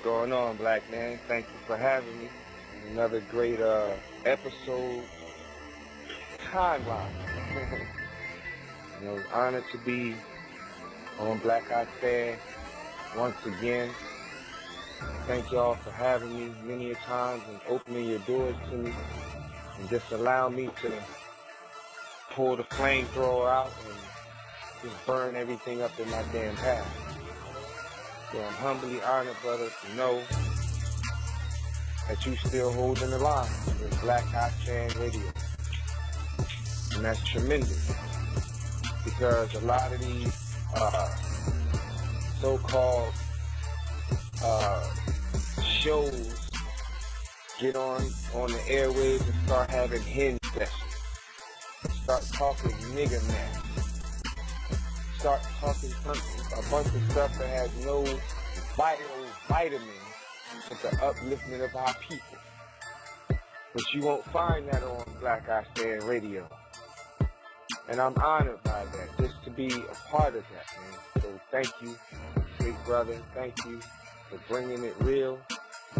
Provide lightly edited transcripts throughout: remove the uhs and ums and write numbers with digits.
going on, black man? Thank you for having me. Another great episode timeline. Honored to be on blackistand once again. Thank y'all for having me many a times and opening your doors to me and just allow me to pull the flamethrower out and just burn everything up in my damn path. So I'm humbly honored, brother, to know that you still holding the line with blackistand radio. And that's tremendous because a lot of these so-called shows get on the airwaves and start having hen sessions. Start talking nigger mess. Start talking something, a bunch of stuff that has no vital vitamins for the upliftment of our people. But you won't find that on blackistand radio. And I'm honored by that, just to be a part of that, man. So thank you, big brother. Thank you for bringing it real,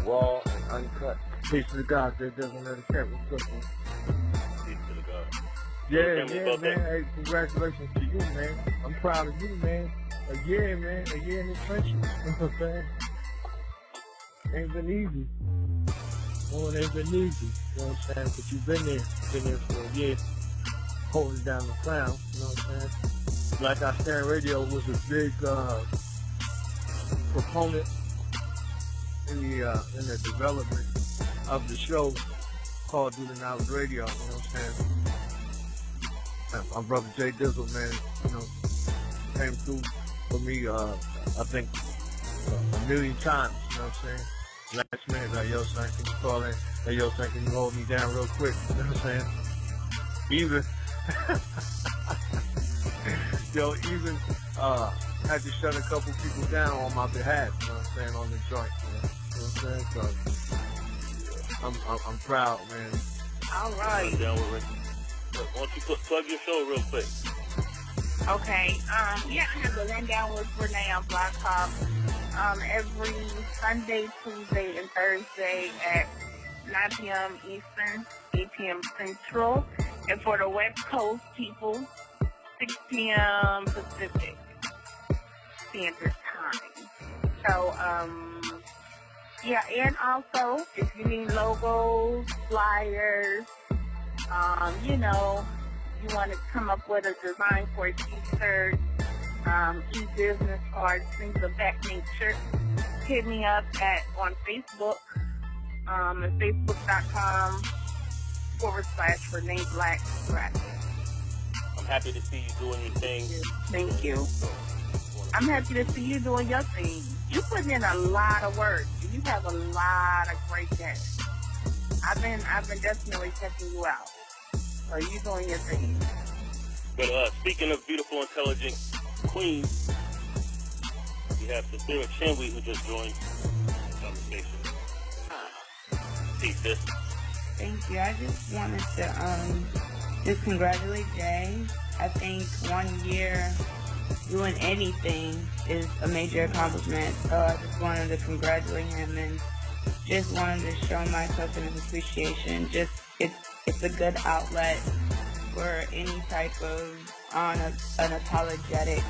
raw, and uncut. Peace to the God that doesn't let us care. What's up, man? Peace to the God. Yeah, man. Hey, congratulations to you, man. I'm proud of you, man. A year, man. A year in this country. You know what I'm saying? Ain't been easy. Oh, it ain't been easy. You know what I'm saying? But you've been there. Been there for a year. Holding down the crown. You know what I'm saying? Blackistand Radio was a big proponent in the development of the show called Do the Knowledge Radio. You know what I'm saying? My brother Jay Dizzle, man, came through for me, I think, a million times, you know what I'm saying? Last minute, like, yo, son, can you call in? Hey, yo, son, can you hold me down real quick? You know what I'm saying? Even had to shut a couple people down on my behalf, you know what I'm saying, on the joint, you know what I'm saying? So, I'm proud, man. All right. Down with Rick. Why don't you plug your show real quick? Okay. I have the rundown with Renee on Blog Talk every Sunday, Tuesday, and Thursday at 9 p.m. Eastern, 8 p.m. Central. And for the West Coast people, 6 p.m. Pacific Standard Time. So, and also, if you need logos, flyers, you want to come up with a design for a t-shirt, e-business cards, things of that nature, hit me up on Facebook, at facebook.com/Renee Black Graphics. I'm happy to see you doing your thing. Thank you. I'm happy to see you doing your thing. You put in a lot of work. You have a lot of great guests. I've been definitely checking you out. So you doing your thing. But speaking of beautiful, intelligent queens, we have Safira Chinwe who just joined the conversation. Peace, sis. Thank you. I just wanted to just congratulate Jay. I think 1 year doing anything is a major accomplishment. So I just wanted to congratulate him and just wanted to show my token of appreciation. It's a good outlet for any type of unapologetic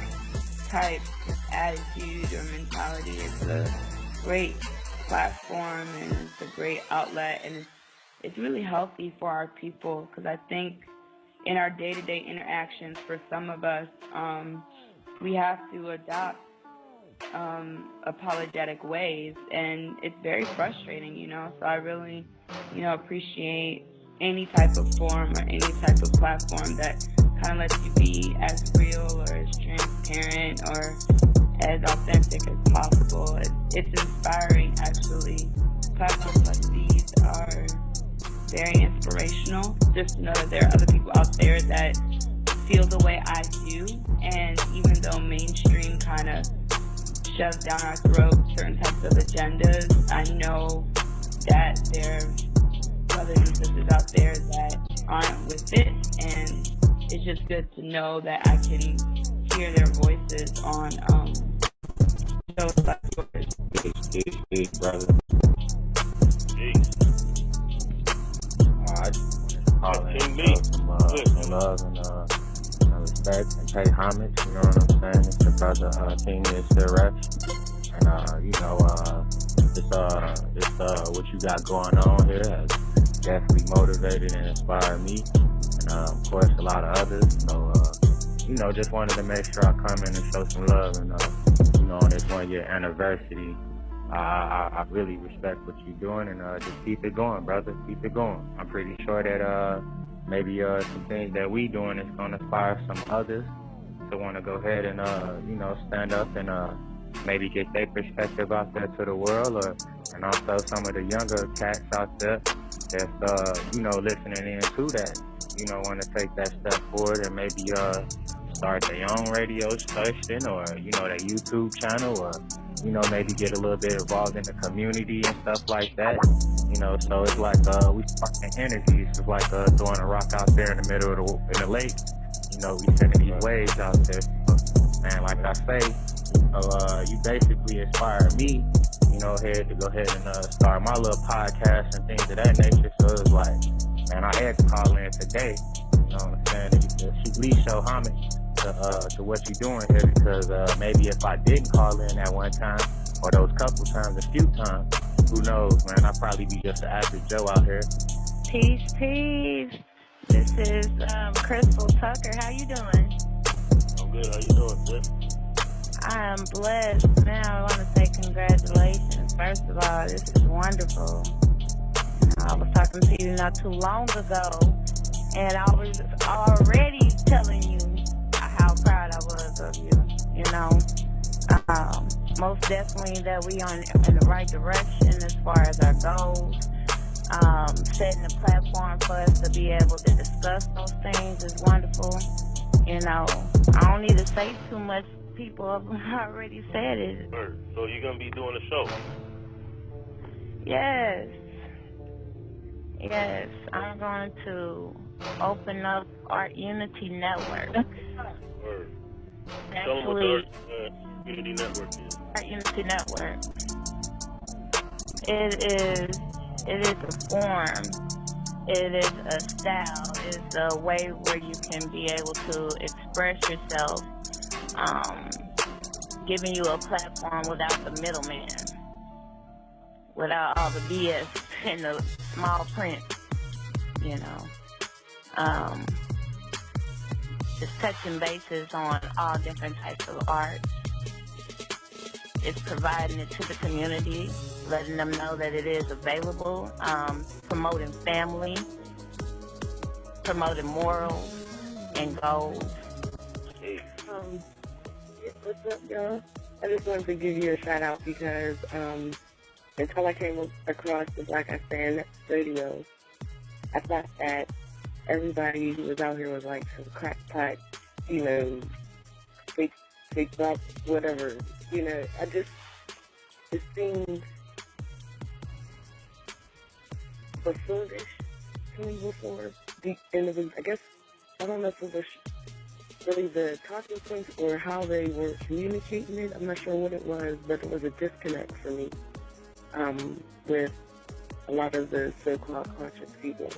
type attitude or mentality. It's a great platform and it's a great outlet, and it's really healthy for our people, because I think in our day-to-day interactions, for some of us, we have to adopt apologetic ways, and it's very frustrating, so I really, appreciate any type of forum or any type of platform that kind of lets you be as real or as transparent or as authentic as possible. It's inspiring, actually. Platforms like these are very inspirational. Just to know that there are other people out there that feel the way I do, and even though mainstream kind of shoves down our throat certain types of agendas, I know that there are brothers and sisters out there that aren't with it, and it's just good to know that I can hear their voices on shows like yours. Peace, brother. Peace. I just call in and show some love and respect and pay homage. You know what I'm saying? It's your brother King is Rex, and it's what you got going on here has definitely motivated and inspired me, and of course a lot of others. So just wanted to make sure I come in and show some love, and on this 1 year anniversary. I really respect what you're doing, and just keep it going, brother. Keep it going. I'm pretty sure that maybe some things that we doing is gonna inspire some others to want to go ahead and stand up and maybe get their perspective out there to the world, and also some of the younger cats out there that's listening in to that, want to take that step forward and maybe start their own radio station or their YouTube channel, or maybe get a little bit involved in the community and stuff like that. So it's like we sparking energy. It's just like throwing a rock out there in the middle of the lake. We sending these waves out there. So, man, like I say, you basically inspired me, here to go ahead and start my little podcast and things of that nature. So it was like, man, I had to call in today. You know what I'm saying? To at least show homage to what you're doing here, because maybe if I didn't call in at one time, or those couple times, a few times, who knows, man, I'd probably be just an average Joe out here. Peace, peace. This is Crystal Tucker. How you doing? I'm good. How you doing, sis? I am blessed. Now I want to say congratulations. First of all, this is wonderful. I was talking to you not too long ago, and I was already telling you how proud I was of you. Most definitely that we on in the right direction as far as our goals. Setting a platform for us to be able to discuss those things is wonderful. I don't need to say too much. People have already said it. So you're going to be doing a show? Yes, I'm going to open up Art Unity Network. Actually, Unity Network is. Art Unity Network. It is a form. It is a style. It's a way where you can be able to express yourself, giving you a platform without the middleman, without all the BS and the small print, Just touching bases on all different types of art. It's providing it to the community, letting them know that it is available, promoting family, promoting morals and goals. What's up, y'all? I just wanted to give you a shout out because until I came across the blackistand radio, I thought that everybody who was out here was like some crackpot, fake black, whatever. It seemed buffoonish to me before. I guess, I don't know if it was really the talking points or how they were communicating it. I'm not sure what it was, but it was a disconnect for me with a lot of the so-called conscious people.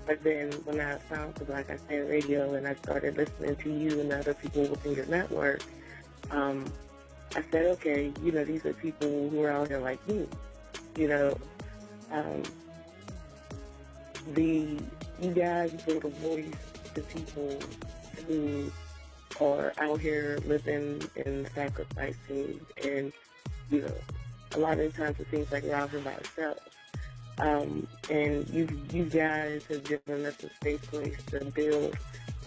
But then when I found the Black I Stand radio and I started listening to you and other people within your network, I said, okay, these are people who are out here like me. You guys bring a voice to people who are out here living and sacrificing, and a lot of the times it seems like we're out here by ourselves. And you guys have given us a safe place to build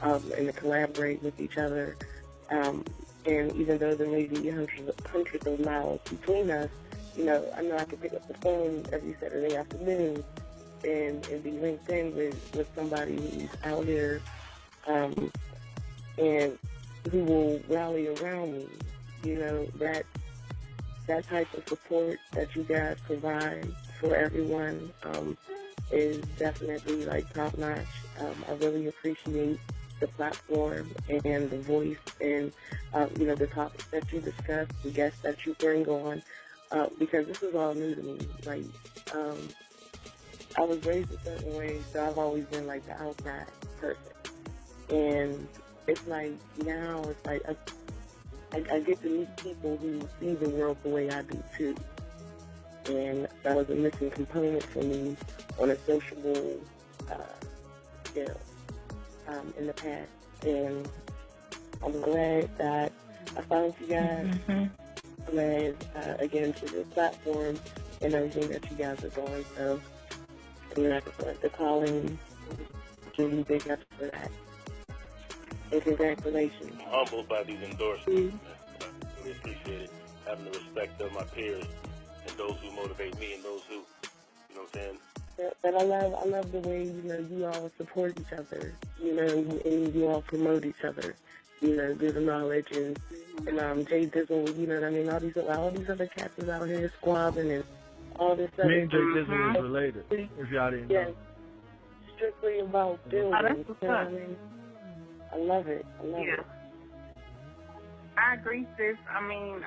and to collaborate with each other. And even though there may be hundreds of miles between us, I know I can pick up the phone every Saturday afternoon and be linked in with somebody who's out here and who will rally around me. That type of support that you guys provide for everyone is definitely top notch. I really appreciate the platform and the voice and the topics that you discuss, the guests that you bring on. because this is all new to me. Like, I was raised a certain way, so I've always been like the outside person. And it's like now it's like I get to meet people who see the world the way I do too. And that was a missing component for me on a sociable, you know, in the past. And I'm glad that I found you guys. Mm-hmm. Glad, again, for your platform and everything that you guys are doing. So, I'm not going to call in, give you big ups for that. And congratulations. I'm humbled by these endorsements. I really appreciate it. Having the respect of my peers and those who motivate me and those who, you know what I'm saying? Yeah, but I love the way, you know, you all support each other, you know, and you all promote each other, you know, through the knowledge and Jay Dizzle, you know what I mean? All these other cats is out here squabbing and all this stuff. Me and Jay Dizzle is related, if y'all didn't know. Strictly about building, you know what I mean? I love it. I love it. I agree, sis. I mean,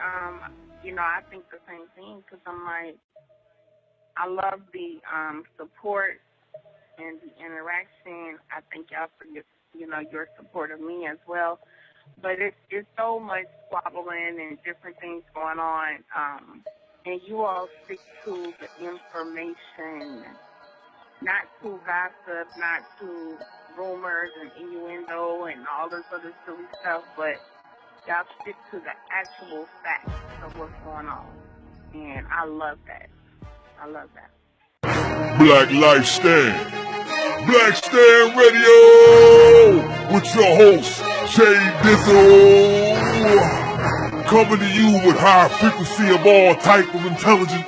you know, I think the same thing because I'm like, I love the support and the interaction. I thank y'all for your support of me as well. But it's so much squabbling and different things going on, and you all stick to the information, not to gossip, not to rumors and innuendo and all this other silly stuff, but y'all stick to the actual facts of what's going on. And I love that. I love that. Black Life Stand. Black Stand Radio with your host, Jay Dizzle. Coming to you with high frequency of all type of intelligence.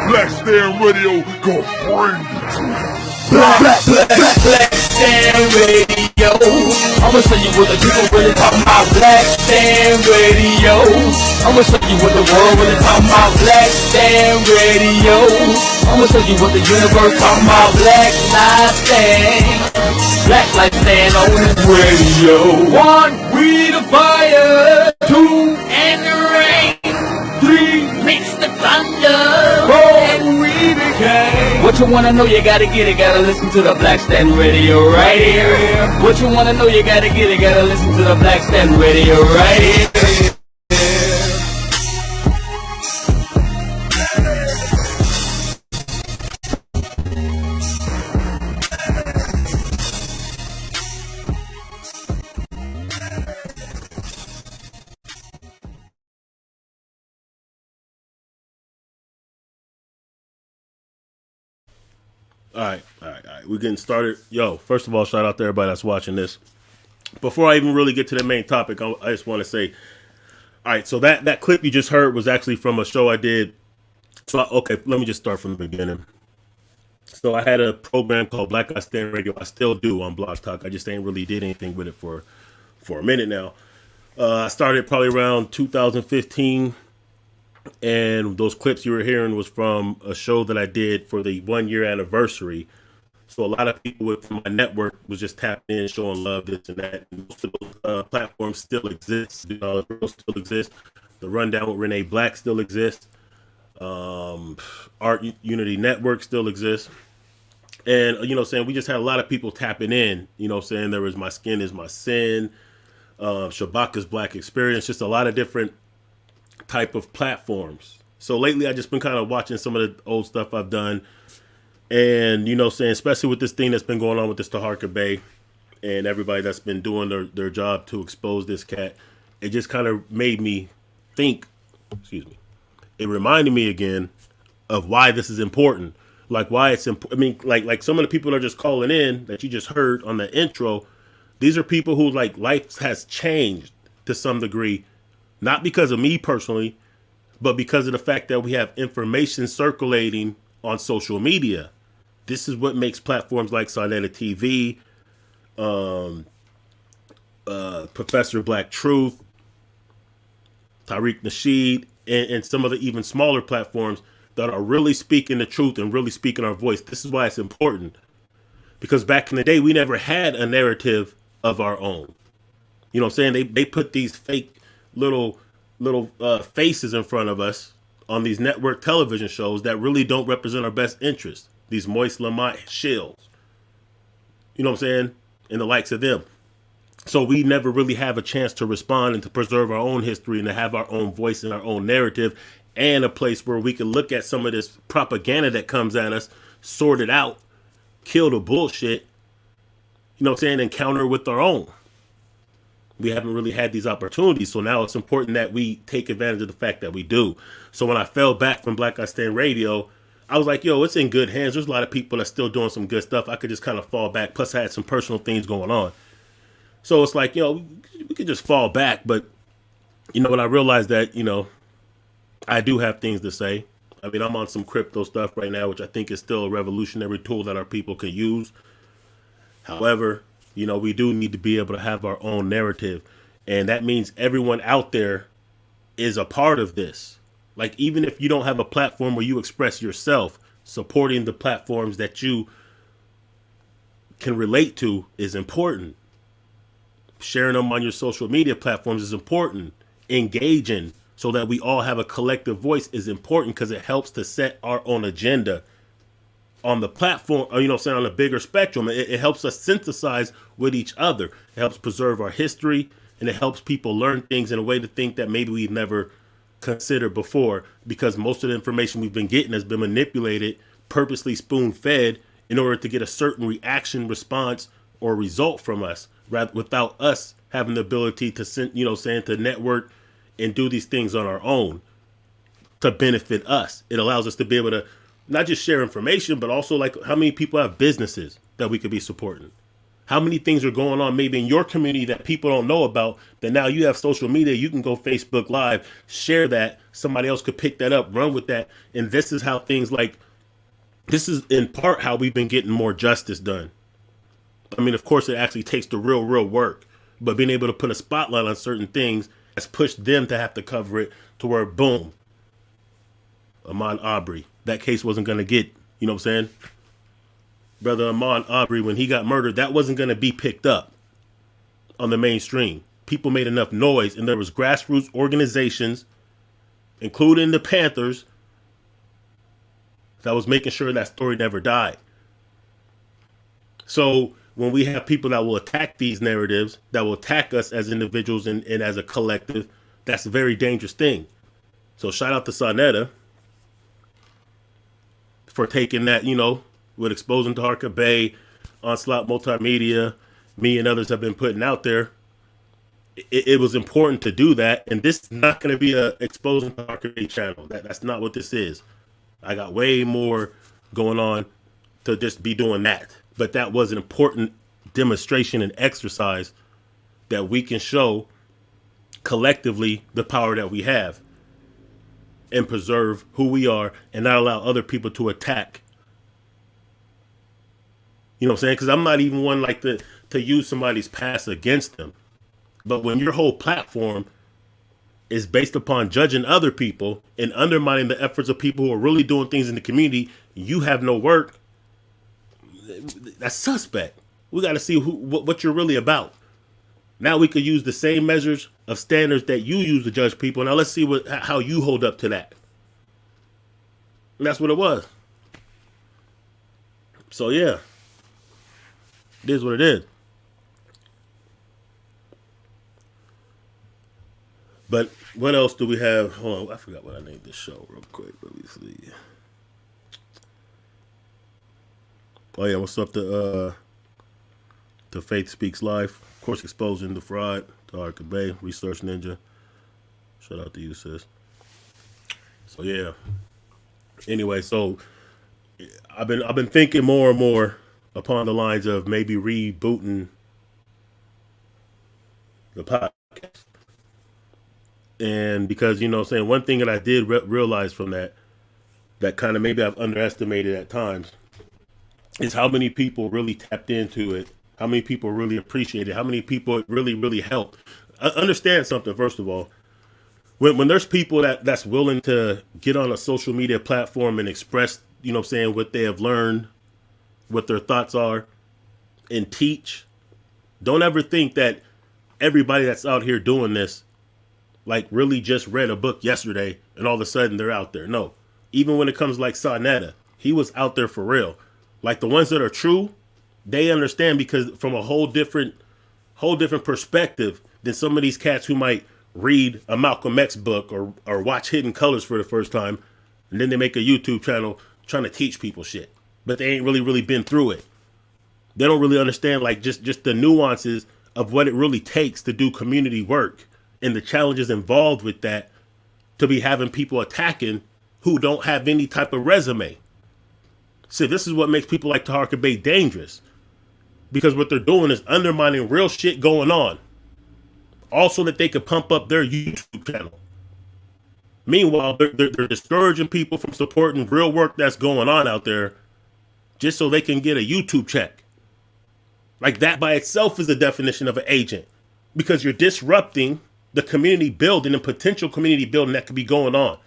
Black Stand Radio gonna bring you to Black Stand Radio. I'ma show you what the people really talking about. Black Stand Radio. I'ma show you what the world really talking about. Black Stand Radio. I'ma show you what the universe talking about. Black Life Stand. Black Life Stand on the radio. 1, we the fire. 2, and the rain. 3, mix the thunder. 4, and we became. What you wanna know, you gotta get it, gotta listen to the Black Stand Radio right here. What you wanna know, you gotta get it, gotta listen to the Black Stand Radio right here. All right. We're getting started. Yo, first of all, shout out to everybody that's watching this. Before I even really get to the main topic, I just want to say, all right, so that clip you just heard was actually from a show I did. So, okay, let me just start from the beginning. So I had a program called Blackistand Radio. I still do on Blog Talk. I just ain't really did anything with it for a minute now. I started probably around 2015. And those clips you were hearing was from a show that I did for the 1-year anniversary. So a lot of people within my network was just tapping in, showing love, this and that. And most of those platforms still exist. Girls still exist. The Rundown with Renee Black still exists. Art Unity Network still exists. And, we just had a lot of people tapping in, there was My Skin Is My Sin, Shabaka's Black Experience, just a lot of different type of platforms. So lately I just been kind of watching some of the old stuff I've done, and especially with this thing that's been going on with this Taharka Bey and everybody that's been doing their job to expose this cat, it just kind of made me think, it reminded me again of why this is important, like why it's important. I mean, like some of the people that are just calling in that you just heard on the intro, these are people who like life has changed to some degree. Not because of me personally, but because of the fact that we have information circulating on social media. This is what makes platforms like Sa Neter TV, Professor Black Truth, Tariq Nasheed, and some of the even smaller platforms that are really speaking the truth and really speaking our voice. This is why it's important. Because back in the day, we never had a narrative of our own. You know what I'm saying? They put these fake little faces in front of us on these network television shows that really don't represent our best interests. These Moist Lamont shills. You know what I'm saying? And the likes of them. So we never really have a chance to respond and to preserve our own history and to have our own voice and our own narrative and a place where we can look at some of this propaganda that comes at us, sort it out, kill the bullshit, you know what I'm saying, and counter with our own. We haven't really had these opportunities. So now it's important that we take advantage of the fact that we do. So when I fell back from Black I Stand Radio, I was like, yo, it's in good hands. There's a lot of people that's still doing some good stuff. I could just kind of fall back. Plus I had some personal things going on. So it's like, we could just fall back. But, when I realized that, I do have things to say. I mean, I'm on some crypto stuff right now, which I think is still a revolutionary tool that our people can use. However, we do need to be able to have our own narrative. And that means everyone out there is a part of this. Like, even if you don't have a platform where you express yourself, supporting the platforms that you can relate to is important. Sharing them on your social media platforms is important. Engaging so that we all have a collective voice is important because it helps to set our own agenda on the platform, or, on a bigger spectrum. It helps us synthesize with each other. It helps preserve our history, and it helps people learn things in a way to think that maybe we've never considered before, because most of the information we've been getting has been manipulated, purposely spoon-fed in order to get a certain reaction, response, or result from us, rather without us having the ability to to network and do these things on our own to benefit us. It allows us to be able to not just share information, but also like how many people have businesses that we could be supporting. How many things are going on maybe in your community that people don't know about, that now you have social media, you can go Facebook Live, share that, somebody else could pick that up, run with that. And this is how this is in part how we've been getting more justice done. I mean, of course, it actually takes the real work, but being able to put a spotlight on certain things has pushed them to have to cover it to where, boom, Ahmaud Arbery, that case wasn't going to get, you know what I'm saying? Brother Ahmaud Arbery, when he got murdered, that wasn't going to be picked up on the mainstream. People made enough noise, and there was grassroots organizations, including the Panthers, that was making sure that story never died. So when we have people that will attack these narratives, that will attack us as individuals and as a collective, that's a very dangerous thing. So shout out to Sa Neter for taking that, with Exposing Taharka Bey, Onslaught Multimedia, me and others have been putting out there. It was important to do that. And this is not going to be a Exposing Taharka Bey channel. That's not what this is. I got way more going on to just be doing that. But that was an important demonstration and exercise that we can show collectively the power that we have and preserve who we are and not allow other people to attack. You know what I'm saying? Because I'm not even one like to use somebody's past against them. But when your whole platform is based upon judging other people and undermining the efforts of people who are really doing things in the community, you have no work. That's suspect. We got to see what you're really about. Now we could use the same measures of standards that you use to judge people. Now let's see how you hold up to that. And that's what it was. So yeah, it is what it is. But what else do we have? Hold on, I forgot what I named this show real quick. Let me see. Oh yeah, what's up to Faith Speaks Life? Of course, Exposing the Fraud, Taharka Bey, Research Ninja. Shout out to you, sis. So yeah. Anyway, so I've been thinking more and more upon the lines of maybe rebooting the podcast. And because, saying one thing that I did realize from that kind of maybe I've underestimated at times, is how many people really tapped into it, how many people really appreciate it, how many people it really, really helped. Understand something, first of all. When there's people that's willing to get on a social media platform and express, what they have learned, what their thoughts are, and teach, don't ever think that everybody that's out here doing this like really just read a book yesterday and all of a sudden they're out there. No, even when it comes like Sa Neter, he was out there for real. Like the ones that are true, they understand because from a whole different perspective than some of these cats who might read a Malcolm X book or watch Hidden Colors for the first time, and then they make a YouTube channel trying to teach people shit, but they ain't really been through it. They don't really understand like just the nuances of what it really takes to do community work and the challenges involved with that, to be having people attacking who don't have any type of resume. See, this is what makes people like Taharka Bey dangerous, because what they're doing is undermining real shit going on, also that they could pump up their YouTube channel. Meanwhile, they're discouraging people from supporting real work that's going on out there just so they can get a YouTube check. Like that by itself is the definition of an agent, because you're disrupting the community building and potential community building that could be going on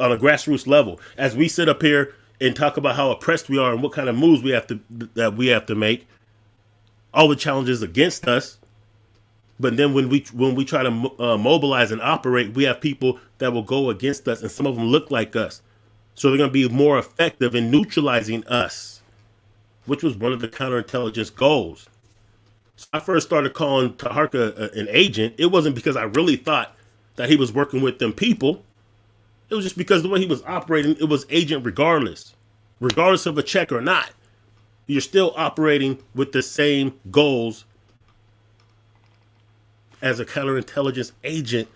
a grassroots level. As we sit up here and talk about how oppressed we are and what kind of moves we have to make, all the challenges against us. But then when we try to mobilize and operate, we have people that will go against us, and some of them look like us. So they're going to be more effective in neutralizing us, which was one of the counterintelligence goals. So I first started calling Taharka an agent. It wasn't because I really thought that he was working with them people. It was just because the way he was operating, it was agent regardless of a check or not. You're still operating with the same goals as a counterintelligence agent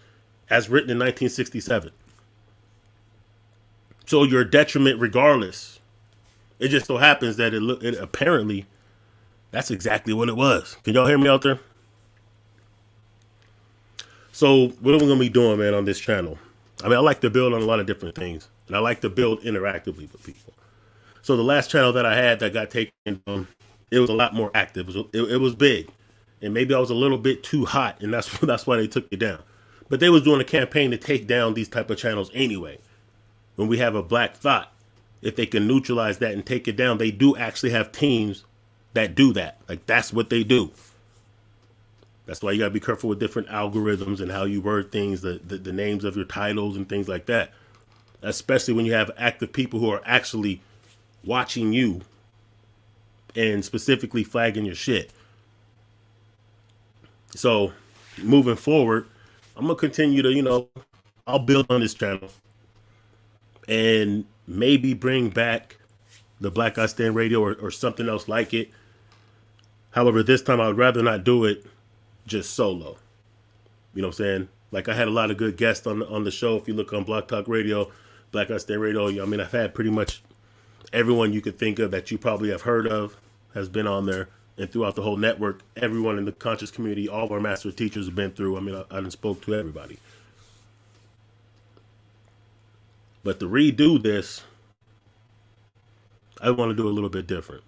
as written in 1967. So you're a detriment regardless. It just so happens that it apparently that's exactly what it was. Can y'all hear me out there? So what are we going to be doing, man, on this channel? I mean, I like to build on a lot of different things, and I like to build interactively with people. So the last channel that I had that got taken, it was a lot more active. It was big, and maybe I was a little bit too hot, and that's why they took it down. But they was doing a campaign to take down these type of channels anyway. When we have a black thought, if they can neutralize that and take it down, they do actually have teams that do that. Like that's what they do. That's why you gotta be careful with different algorithms and how you word things, the names of your titles and things like that. Especially when you have active people who are actually watching you and specifically flagging your shit. So moving forward, I'm gonna continue to, I'll build on this channel and maybe bring back the blackistand radio or something else like it. However, this time I would rather not do it just solo. You know what I'm saying? Like I had a lot of good guests on the show. If you look on Block Talk Radio, blackistand radio, I mean, I've had pretty much everyone you could think of that you probably have heard of has been on there, and throughout the whole network, everyone in the conscious community, all of our master teachers have been through. I mean, I done spoke to everybody. But to redo this, I want to do a little bit different.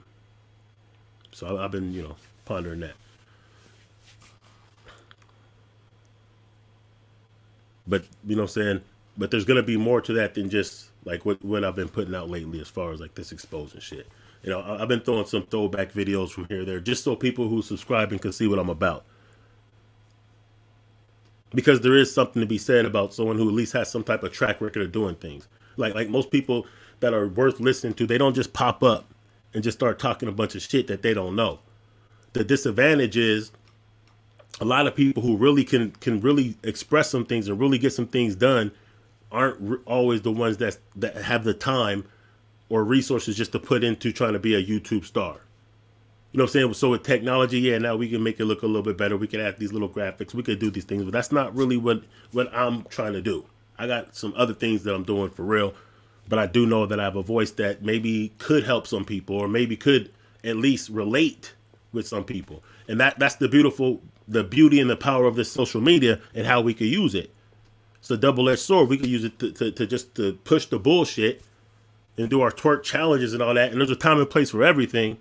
So I've been, pondering that. But, you know what I'm saying? But there's going to be more to that than just like what I've been putting out lately as far as like this exposing shit. I've been throwing some throwback videos from here or there just so people who subscribe can see what I'm about. Because there is something to be said about someone who at least has some type of track record of doing things. Like most people that are worth listening to, they don't just pop up and just start talking a bunch of shit that they don't know. The disadvantage is a lot of people who really can really express some things and really get some things done aren't always the ones that have the time or resources just to put into trying to be a YouTube star. You know what I'm saying? So with technology, yeah, now we can make it look a little bit better. We can add these little graphics. We could do these things, but that's not really what I'm trying to do. I got some other things that I'm doing for real, but I do know that I have a voice that maybe could help some people or maybe could at least relate with some people. And that's the beauty and the power of this social media and how we could use it. It's a double-edged sword. We could use it to push the bullshit and do our twerk challenges and all that. And there's a time and place for everything.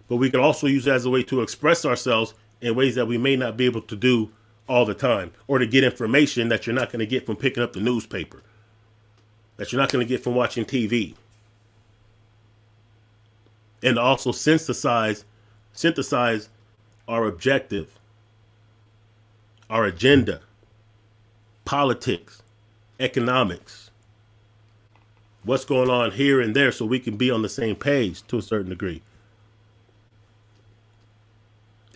But we could also use it as a way to express ourselves in ways that we may not be able to do all the time, or to get information that you're not going to get from picking up the newspaper, that you're not going to get from watching TV. And also synthesize our objective, our agenda, politics, economics, what's going on here and there, so we can be on the same page to a certain degree.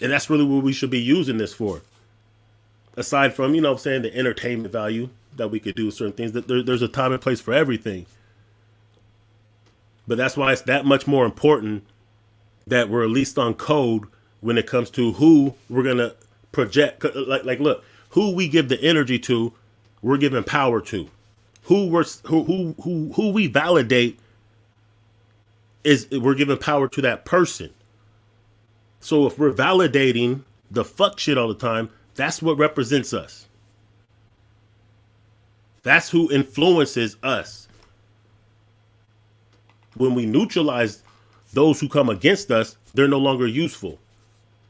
And that's really what we should be using this for. Aside from, you know what I'm saying, the entertainment value that we could do certain things, that there's a time and place for everything. But that's why it's that much more important that we're at least on code when it comes to who we're going to project. Like, look, who we give the energy to, we're giving power to. Who we validate is we're giving power to that person. So if we're validating the fuck shit all the time, that's what represents us. That's who influences us. When we neutralize those who come against us, they're no longer useful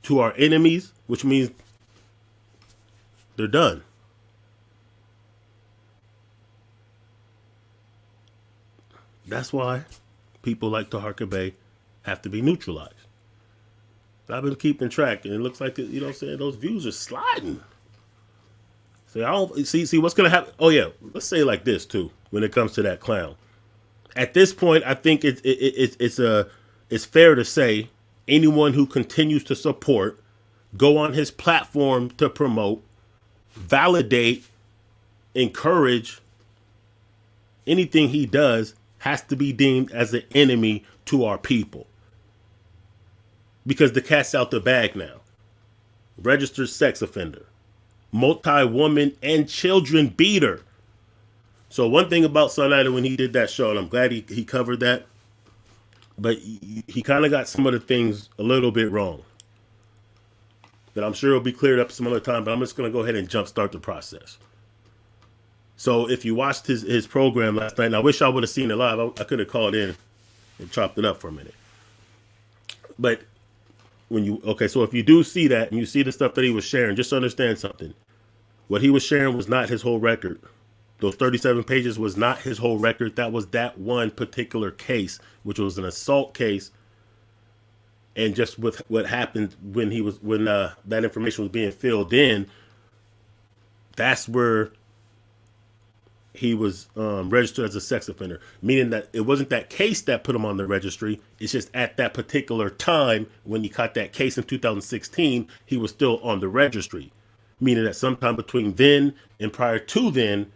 to our enemies, which means they're done. That's why people like Taharka Bey have to be neutralized. I've been keeping track, and it looks like, you know what I'm saying, those views are sliding. So I don't see what's gonna happen. Oh yeah, let's say it like this too. When it comes to that clown, at this point, I think it's fair to say anyone who continues to support, go on his platform to promote, validate, encourage anything he does has to be deemed as an enemy to our people. Because the cat's out the bag now. Registered sex offender, multi-woman and children beater. So one thing about Sa Neter when he did that show, and I'm glad he covered that, but he kind of got some of the things a little bit wrong. That I'm sure will be cleared up some other time, but I'm just going to go ahead and jumpstart the process. So if you watched his program last night, and I wish I would have seen it live, I could have called in and chopped it up for a minute. But so if you do see that and you see the stuff that he was sharing, just understand something. What he was sharing was not his whole record. Those 37 pages was not his whole record. That was that one particular case, which was an assault case. And just with what happened when that information was being filled in, that's where he was registered as a sex offender, meaning that it wasn't that case that put him on the registry. It's just at that particular time when he caught that case in 2016, he was still on the registry, meaning that sometime between then and prior to then,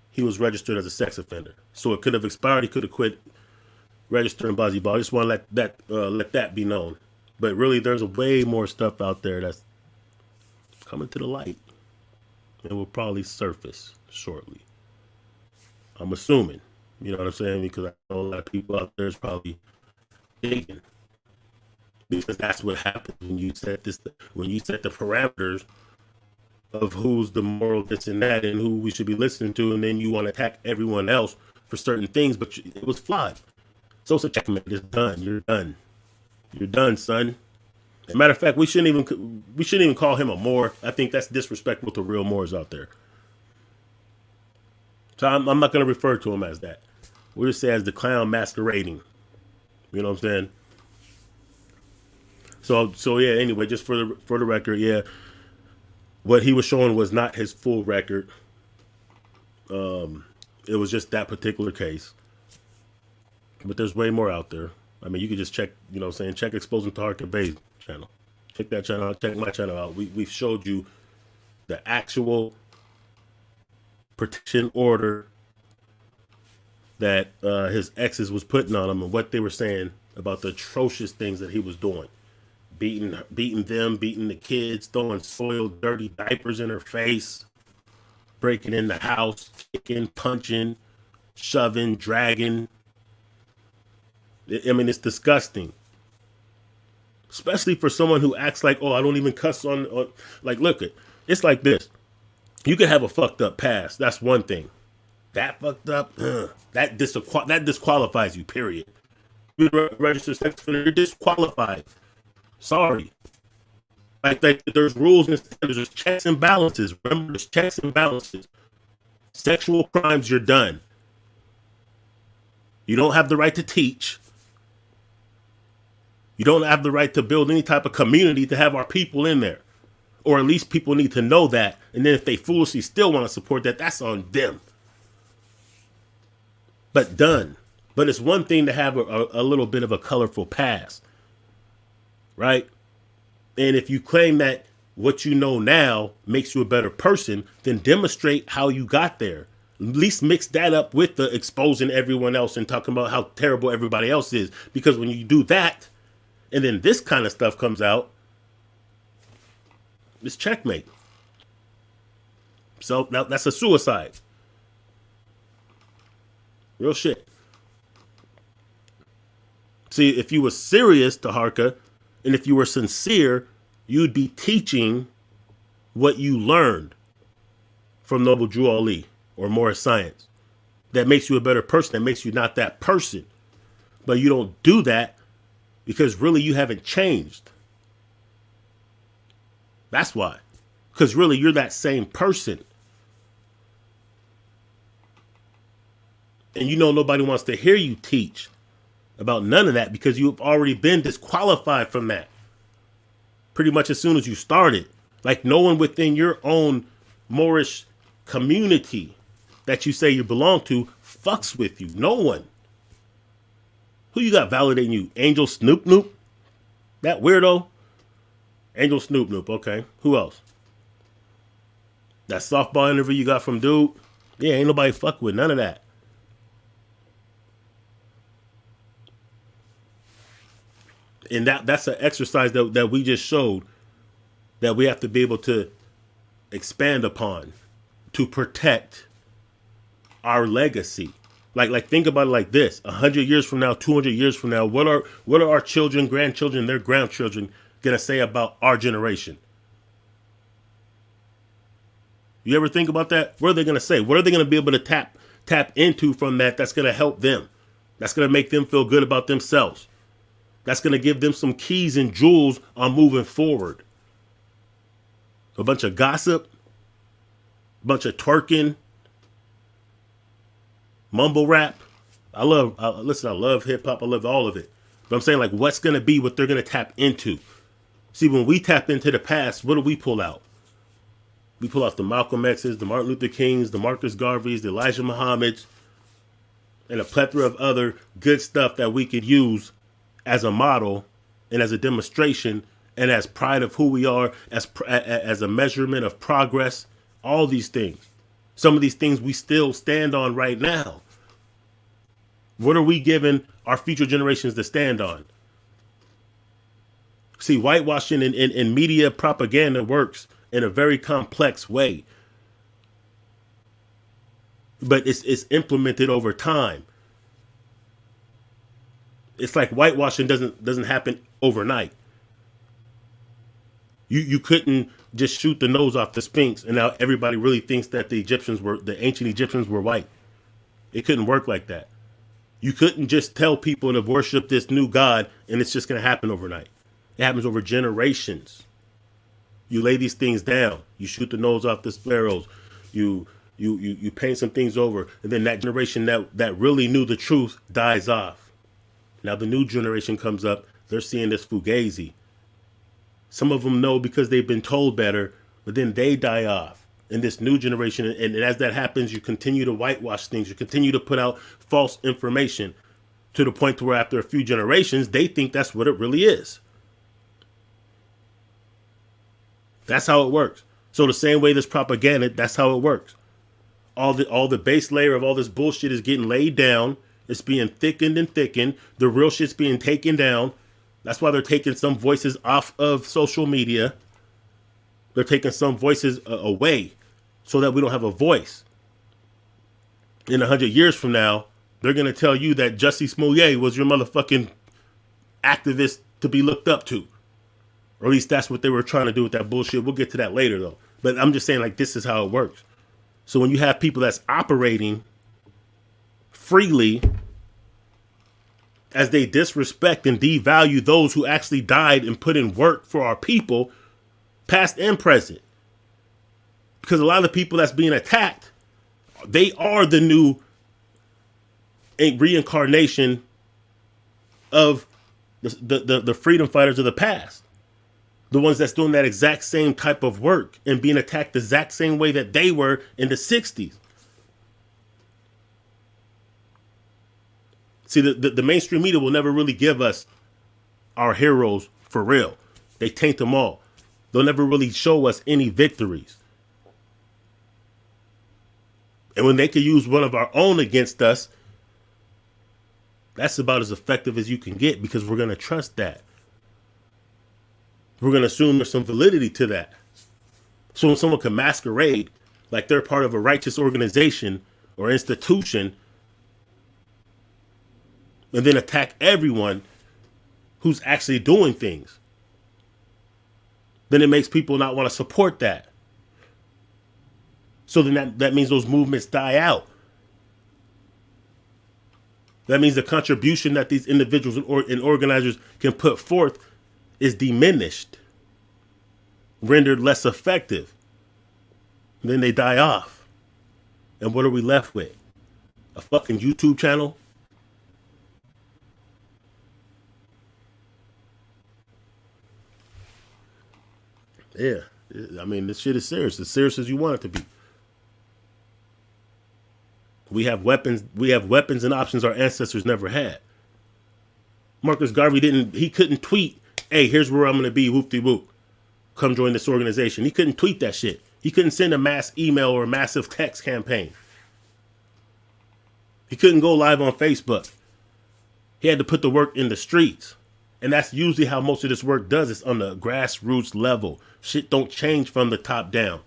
he was registered as a sex offender. So it could have expired. He could have quit registering. I just want to let that be known. But really, there's way more stuff out there that's coming to the light and will probably surface shortly. I'm assuming, you know what I'm saying? Because I know a lot of people out there is probably thinking, because that's what happens when you set the parameters of who's the moral this and that and who we should be listening to, and then you want to attack everyone else for certain things, but it was flawed. So it's a checkmate. It's done. You're done. You're done, son. As a matter of fact, we shouldn't even call him a Moor. I think that's disrespectful to real Moors out there. So I'm not going to refer to him as that. We'll just say as the clown masquerading. You know what I'm saying? So yeah. Anyway, just for the record, yeah, what he was showing was not his full record. It was just that particular case. But there's way more out there. I mean, you could just check. You know what I'm saying? Check Exposing Taharka Bey's channel. Check that channel out. Check my channel out. We've showed you the actual protection order that his exes was putting on him and what they were saying about the atrocious things that he was doing. Beating them, beating the kids, throwing soiled, dirty diapers in her face, breaking in the house, kicking, punching, shoving, dragging. I mean, it's disgusting. Especially for someone who acts like, oh, I don't even cuss on like, look, it's like this. You can have a fucked up past. That's one thing. That fucked up, that disqualifies you, period. You're a registered sex offender, you're disqualified. Sorry. Like there's rules and standards, there's checks and balances. Remember, there's checks and balances. Sexual crimes, you're done. You don't have the right to teach. You don't have the right to build any type of community to have our people in there. Or at least people need to know that. And then if they foolishly still want to support that, that's on them. But done. But it's one thing to have a little bit of a colorful past. Right? And if you claim that what you know now makes you a better person, then demonstrate how you got there. At least mix that up with the exposing everyone else and talking about how terrible everybody else is. Because when you do that, and then this kind of stuff comes out, it's checkmate. So now that's a suicide. Real shit. See, if you were serious, Taharka, and if you were sincere, you'd be teaching what you learned from Noble Drew Ali or Morris Science. That makes you a better person. That makes you not that person. But you don't do that because really you haven't changed. That's why. Because really you're that same person. And you know nobody wants to hear you teach about none of that because you've already been disqualified from that. Pretty much as soon as you started. Like no one within your own Moorish community that you say you belong to fucks with you. No one. Who you got validating you? Angel Snoop Noop? That weirdo? Angel Snoop Noop, okay. Who else? That softball interview you got from dude? Yeah, ain't nobody fuck with none of that. And that's an exercise that we just showed that we have to be able to expand upon to protect our legacy. Like think about it like this: 100 years from now, 200 years from now, what are our children, grandchildren, their grandchildren gonna say about our generation? You ever think about that? What are they gonna say? What are they gonna be able to tap into from that? That's gonna help them. That's gonna make them feel good about themselves. That's going to give them some keys and jewels on moving forward. A bunch of gossip, a bunch of twerking, mumble rap. I love hip hop. I love all of it. But I'm saying, like, what's going to be what they're going to tap into? See, when we tap into the past, what do we pull out? We pull out the Malcolm X's, the Martin Luther Kings, the Marcus Garveys, the Elijah Muhammads, and a plethora of other good stuff that we could use as a model and as a demonstration and as pride of who we are, as a measurement of progress, all these things. Some of these things we still stand on right now. What are we giving our future generations to stand on? See, whitewashing and media propaganda works in a very complex way. But it's implemented over time. It's like whitewashing doesn't happen overnight. You couldn't just shoot the nose off the Sphinx and now everybody really thinks that the ancient Egyptians were white. It couldn't work like that. You couldn't just tell people to worship this new god and it's just going to happen overnight. It happens over generations. You lay these things down. You shoot the nose off the sparrows. You paint some things over, and then that generation that really knew the truth dies off. Now the new generation comes up, they're seeing this fugazi. Some of them know because they've been told better, but then they die off. And this new generation, and as that happens, you continue to whitewash things. You continue to put out false information to the point to where after a few generations, they think that's what it really is. That's how it works. So the same way there's propaganda, that's how it works. All the base layer of all this bullshit is getting laid down. It's being thickened and thickened. The real shit's being taken down. That's why they're taking some voices off of social media. They're taking some voices away so that we don't have a voice. In 100 years from now, they're going to tell you that Jussie Smollett was your motherfucking activist to be looked up to. Or at least that's what they were trying to do with that bullshit. We'll get to that later, though. But I'm just saying, like, this is how it works. So when you have people that's operating freely as they disrespect and devalue those who actually died and put in work for our people, past and present. Because a lot of the people that's being attacked, they are the new reincarnation of the freedom fighters of the past. The ones that's doing that exact same type of work and being attacked the exact same way that they were in the 60s. See, the mainstream media will never really give us our heroes for real. They taint them all. They'll never really show us any victories. And when they could use one of our own against us, that's about as effective as you can get, because we're going to trust that. We're going to assume there's some validity to that. So when someone can masquerade like they're part of a righteous organization or institution and then attack everyone who's actually doing things, then it makes people not want to support that. So then that means those movements die out. That means the contribution that these individuals and organizers can put forth is diminished, rendered less effective. And then they die off. And what are we left with? A fucking YouTube channel? Yeah. I mean, this shit is serious. As serious as you want it to be. We have weapons and options our ancestors never had. Marcus Garvey couldn't tweet, hey, here's where I'm going to be, whoop-de-whoop. Come join this organization. He couldn't tweet that shit. He couldn't send a mass email or a massive text campaign. He couldn't go live on Facebook. He had to put the work in the streets. And that's usually how most of this work does. It's on the grassroots level. Shit don't change from the top down.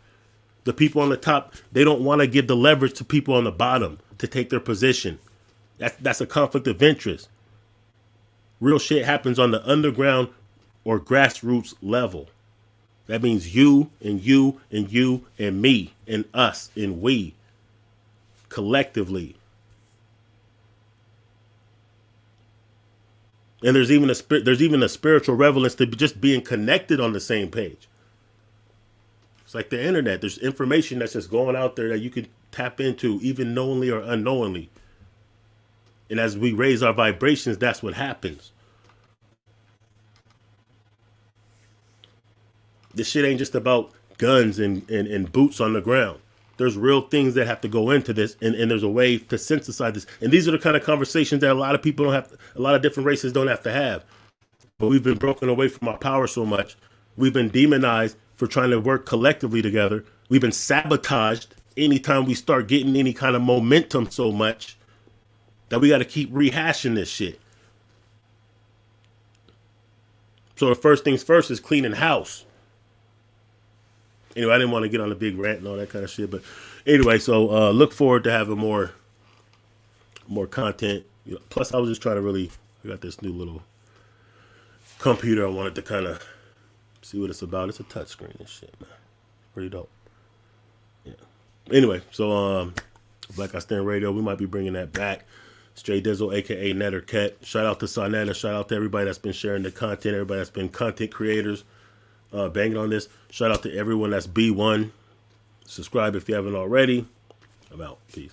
The people on the top, they don't want to give the leverage to people on the bottom to take their position. That's a conflict of interest. Real shit happens on the underground or grassroots level. That means you and you and you and me and us and we collectively. And there's even a spiritual relevance to just being connected on the same page. It's like the internet. There's information that's just going out there that you can tap into, even knowingly or unknowingly. And as we raise our vibrations, that's what happens. This shit ain't just about guns and boots on the ground. There's real things that have to go into this, and there's a way to synthesize this. And these are the kind of conversations that a lot of people don't have, a lot of different races don't have to have. But we've been broken away from our power so much. We've been demonized for trying to work collectively together. We've been sabotaged anytime we start getting any kind of momentum so much that we got to keep rehashing this shit. So the first things first is cleaning house. Anyway, I didn't want to get on a big rant and all that kind of shit. But anyway, so look forward to having more content. Plus, I was just trying to I got this new little computer I wanted to kind of see what it's about. It's a touchscreen and shit, man. Pretty dope. Yeah. Anyway, so Black I Stand Radio, we might be bringing that back. Straight Dizzle, a.k.a. Neter Ket. Shout out to Sa Neter. Shout out to everybody that's been sharing the content. Everybody that's been content creators. Banging on this. Shout out to everyone that's B1. Subscribe if you haven't already. I'm out. Peace.